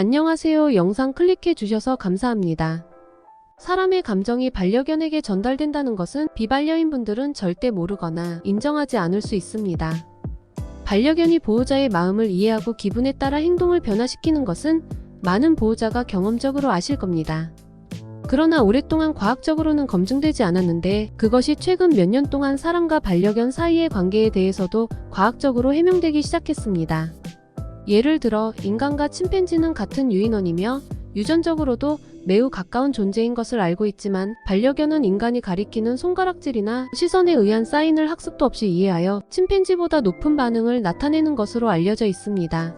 안녕하세요. 영상 클릭해 주셔서 감사합니다. 사람의 감정이 반려견에게 전달된다는 것은 비반려인분들은 절대 모르거나 인정하지 않을 수 있습니다. 반려견이 보호자의 마음을 이해하고 기분에 따라 행동을 변화시키는 것은 많은 보호자가 경험적으로 아실 겁니다. 그러나 오랫동안 과학적으로는 검증되지 않았는데 그것이 최근 몇 년 동안 사람과 반려견 사이의 관계에 대해서도 과학적으로 해명되기 시작했습니다. 예를 들어 인간과 침팬지는 같은 유인원이며 유전적으로도 매우 가까운 존재인 것을 알고 있지만 반려견은 인간이 가리키는 손가락질이나 시선에 의한 사인을 학습도 없이 이해하여 침팬지보다 높은 반응을 나타내는 것으로 알려져 있습니다.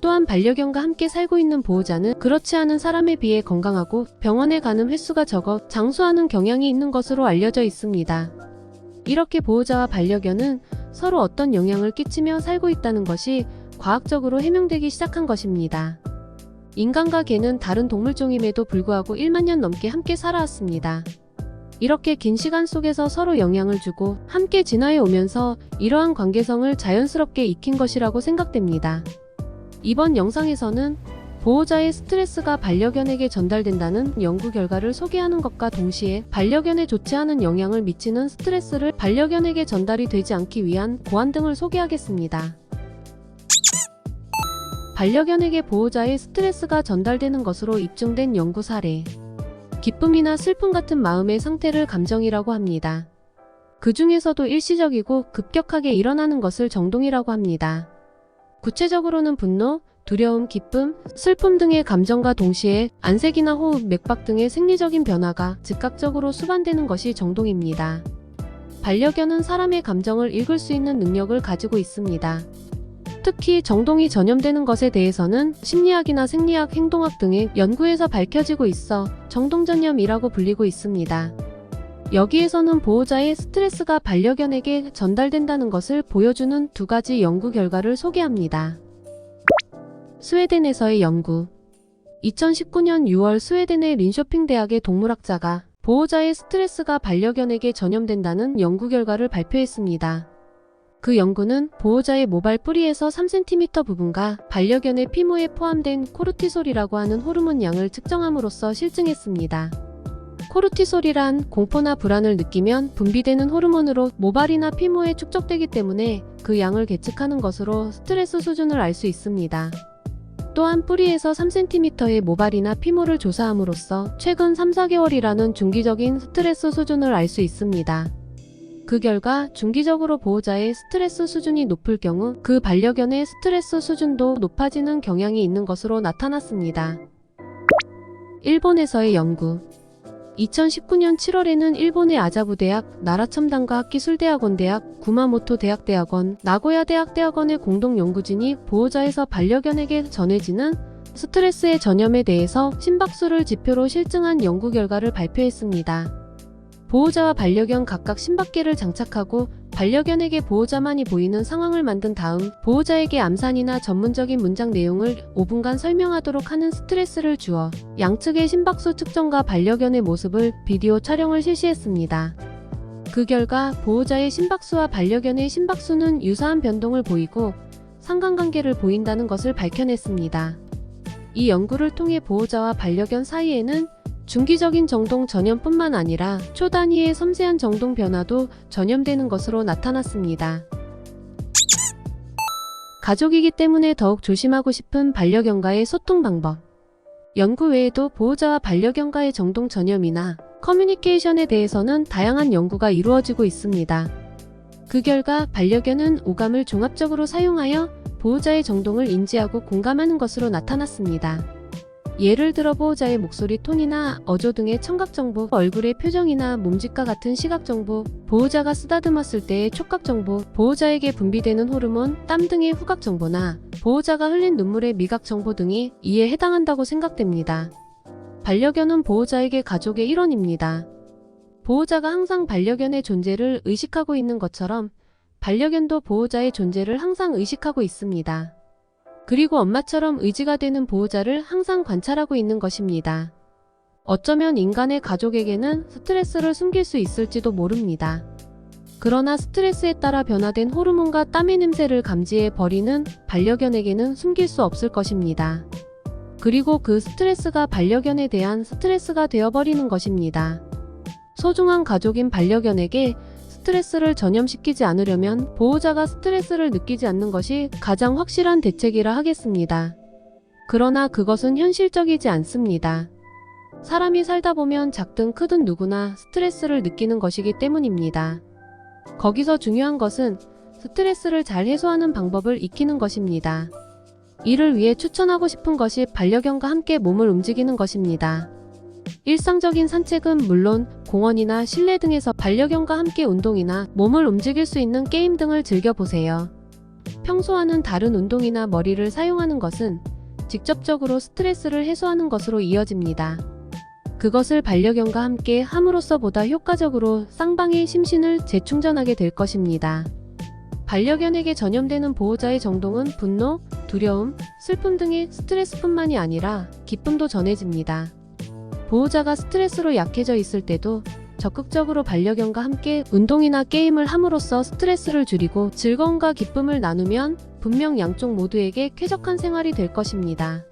또한 반려견과 함께 살고 있는 보호자는 그렇지 않은 사람에 비해 건강하고 병원에 가는 횟수가 적어 장수하는 경향이 있는 것으로 알려져 있습니다. 이렇게 보호자와 반려견은 서로 어떤 영향을 끼치며 살고 있다는 것이 과학적으로 해명되기 시작한 것입니다. 인간과 개는 다른 동물종임에도 불구하고 1만 년 넘게 함께 살아왔습니다. 이렇게 긴 시간 속에서 서로 영향을 주고 함께 진화해 오면서 이러한 관계성을 자연스럽게 익힌 것이라고 생각됩니다. 이번 영상에서는 보호자의 스트레스가 반려견에게 전달된다는 연구 결과를 소개하는 것과 동시에 반려견에 좋지 않은 영향을 미치는 스트레스를 반려견에게 전달이 되지 않기 위한 보완 등을 소개하겠습니다. 반려견에게 보호자의 스트레스가 전달되는 것으로 입증된 연구 사례. 기쁨이나 슬픔 같은 마음의 상태를 감정이라고 합니다. 그 중에서도 일시적이고 급격하게 일어나는 것을 정동이라고 합니다. 구체적으로는 분노, 두려움, 기쁨, 슬픔 등의 감정과 동시에 안색이나 호흡, 맥박 등의 생리적인 변화가 즉각적으로 수반되는 것이 정동입니다. 반려견은 사람의 감정을 읽을 수 있는 능력을 가지고 있습니다. 특히 정동이 전염되는 것에 대해서는 심리학이나 생리학, 행동학 등의 연구에서 밝혀지고 있어 정동전염이라고 불리고 있습니다. 여기에서는 보호자의 스트레스가 반려견에게 전달된다는 것을 보여주는 두 가지 연구 결과를 소개합니다. 스웨덴에서의 연구. 2019년 6월 스웨덴의 린쇼핑 대학의 동물학자가 보호자의 스트레스가 반려견에게 전염된다는 연구 결과를 발표했습니다. 그 연구는 보호자의 모발 뿌리에서 3cm 부분과 반려견의 피부에 포함된 코르티솔이라고 하는 호르몬 양을 측정함으로써 실증했습니다. 코르티솔이란 공포나 불안을 느끼면 분비되는 호르몬으로 모발이나 피부에 축적되기 때문에 그 양을 계측하는 것으로 스트레스 수준을 알 수 있습니다. 또한 뿌리에서 3cm의 모발이나 피부를 조사함으로써 최근 3-4개월이라는 중기적인 스트레스 수준을 알 수 있습니다. 그 결과 중기적으로 보호자의 스트레스 수준이 높을 경우 그 반려견의 스트레스 수준도 높아지는 경향이 있는 것으로 나타났습니다. 일본에서의 연구. 2019년 7월에는 일본의 아자부 대학, 나라첨단과 학기술대학원대학, 구마모토 대학대학원, 나고야 대학대학원의 공동 연구진이 보호자에서 반려견에게 전해지는 스트레스의 전염에 대해서 심박수를 지표로 실증한 연구 결과를 발표했습니다. 보호자와 반려견 각각 심박계를 장착하고 반려견에게 보호자만이 보이는 상황을 만든 다음 보호자에게 암산이나 전문적인 문장 내용을 5분간 설명하도록 하는 스트레스를 주어 양측의 심박수 측정과 반려견의 모습을 비디오 촬영을 실시했습니다. 그 결과 보호자의 심박수와 반려견의 심박수는 유사한 변동을 보이고 상관관계를 보인다는 것을 밝혀냈습니다. 이 연구를 통해 보호자와 반려견 사이에는 중기적인 정동 전염뿐만 아니라 초단위의 섬세한 정동 변화도 전염되는 것으로 나타났습니다. 가족이기 때문에 더욱 조심하고 싶은 반려견과의 소통 방법. 연구 외에도 보호자와 반려견과의 정동 전염이나 커뮤니케이션에 대해서는 다양한 연구가 이루어지고 있습니다. 그 결과 반려견은 오감을 종합적으로 사용하여 보호자의 정동을 인지하고 공감하는 것으로 나타났습니다. 예를 들어 보호자의 목소리 톤이나 어조 등의 청각정보, 얼굴의 표정이나 몸짓과 같은 시각정보, 보호자가 쓰다듬었을 때의 촉각정보, 보호자에게 분비되는 호르몬, 땀 등의 후각정보나 보호자가 흘린 눈물의 미각정보 등이 이에 해당한다고 생각됩니다. 반려견은 보호자에게 가족의 일원입니다. 보호자가 항상 반려견의 존재를 의식하고 있는 것처럼 반려견도 보호자의 존재를 항상 의식하고 있습니다. 그리고 엄마처럼 의지가 되는 보호자를 항상 관찰하고 있는 것입니다. 어쩌면 인간의 가족에게는 스트레스를 숨길 수 있을지도 모릅니다. 그러나 스트레스에 따라 변화된 호르몬과 땀의 냄새를 감지해 버리는 반려견에게는 숨길 수 없을 것입니다. 그리고 그 스트레스가 반려견에 대한 스트레스가 되어버리는 것입니다. 소중한 가족인 반려견에게 스트레스를 전염시키지 않으려면 보호자가 스트레스를 느끼지 않는 것이 가장 확실한 대책이라 하겠습니다. 그러나 그것은 현실적이지 않습니다. 사람이 살다 보면 작든 크든 누구나 스트레스를 느끼는 것이기 때문입니다. 거기서 중요한 것은 스트레스를 잘 해소하는 방법을 익히는 것입니다. 이를 위해 추천하고 싶은 것이 반려견과 함께 몸을 움직이는 것입니다. 일상적인 산책은 물론 공원이나 실내 등에서 반려견과 함께 운동이나 몸을 움직일 수 있는 게임 등을 즐겨보세요. 평소와는 다른 운동이나 머리를 사용하는 것은 직접적으로 스트레스를 해소하는 것으로 이어집니다. 그것을 반려견과 함께 함으로써 보다 효과적으로 쌍방의 심신을 재충전하게 될 것입니다. 반려견에게 전염되는 보호자의 정동은 분노, 두려움, 슬픔 등의 스트레스뿐만이 아니라 기쁨도 전해집니다. 보호자가 스트레스로 약해져 있을 때도 적극적으로 반려견과 함께 운동이나 게임을 함으로써 스트레스를 줄이고 즐거움과 기쁨을 나누면 분명 양쪽 모두에게 쾌적한 생활이 될 것입니다.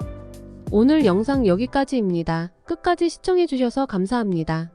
오늘 영상 여기까지입니다. 끝까지 시청해주셔서 감사합니다.